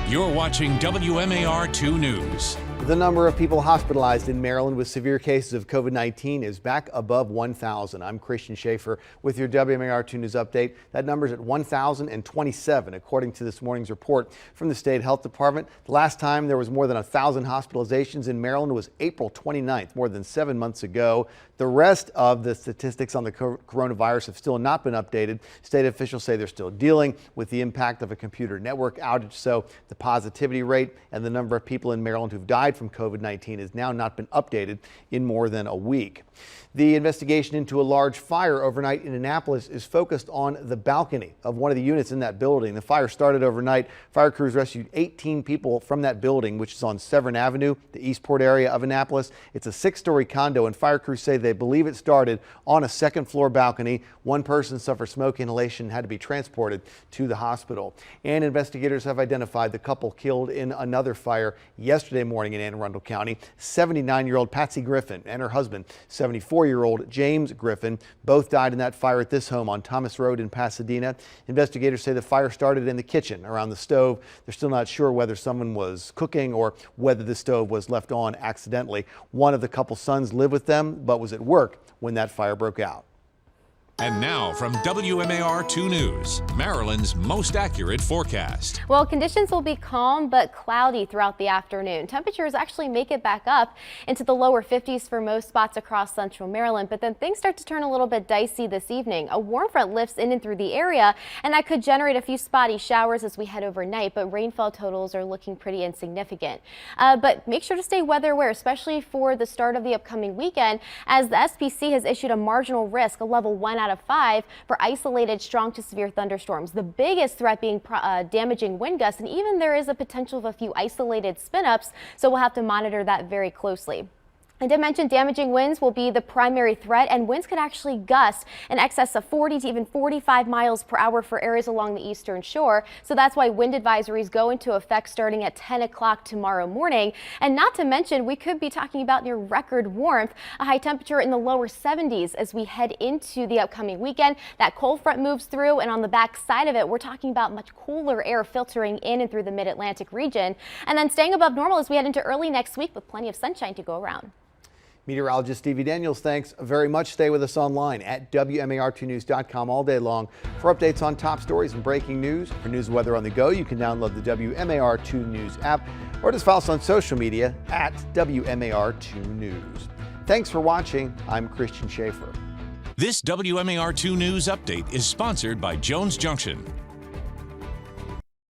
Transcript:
You're watching WMAR 2 News. The number of people hospitalized in Maryland with severe cases of COVID-19 is back above 1,000. I'm Christian Schaefer with your WMAR 2 News update. That number is at 1,027, according to this morning's report from the State Health Department. The last time there was more than 1,000 hospitalizations in Maryland was April 29th, more than 7 months ago. The rest of the statistics on the coronavirus have still not been updated. State officials say they're still dealing with the impact of a computer network outage, so the positivity rate and the number of people in Maryland who've died from COVID-19 has now not been updated in more than a week. The investigation into a large fire overnight in Annapolis is focused on the balcony of one of the units in that building. The fire started overnight. Fire crews rescued 18 people from that building, which is on Severn Avenue, the Eastport area of Annapolis. It's a 6-story condo, and fire crews say they believe it started on a second-floor balcony. One person suffered smoke inhalation and had to be transported to the hospital. And investigators have identified the couple killed in another fire yesterday morning in Anne Arundel County. 79-year-old Patsy Griffin and her husband, 74-year-old James Griffin, both died in that fire at this home on Thomas Road in Pasadena. Investigators say the fire started in the kitchen around the stove. They're still not sure whether someone was cooking or whether the stove was left on accidentally. One of the couple's sons lived with them but was at work when that fire broke out. And now from WMAR 2 News, Maryland's most accurate forecast. Well, conditions will be calm but cloudy throughout the afternoon. Temperatures actually make it back up into the lower 50s for most spots across central Maryland, but then things start to turn a little bit dicey this evening. A warm front lifts in and through the area, and that could generate a few spotty showers as we head overnight, but rainfall totals are looking pretty insignificant. But make sure to stay weather aware, especially for the start of the upcoming weekend, as the SPC has issued a marginal risk, a level 1 out of 5 for isolated strong to severe thunderstorms. The biggest threat being damaging wind gusts, and even there is a potential of a few isolated spin-ups, so we'll have to monitor that very closely. I did mention damaging winds will be the primary threat, and winds could actually gust in excess of 40 to even 45 miles per hour for areas along the eastern shore. So that's why wind advisories go into effect starting at 10 o'clock tomorrow morning. And not to mention, we could be talking about near record warmth, a high temperature in the lower 70s as we head into the upcoming weekend. That cold front moves through, and on the back side of it, we're talking about much cooler air filtering in and through the mid-Atlantic region. And then staying above normal as we head into early next week with plenty of sunshine to go around. Meteorologist Stevie Daniels, thanks very much. Stay with us online at WMAR2news.com all day long for updates on top stories and breaking news. For news and weather on the go, you can download the WMAR2 News app or just follow us on social media at WMAR2 News. Thanks for watching. I'm Christian Schaefer. This WMAR 2 News update is sponsored by Jones Junction.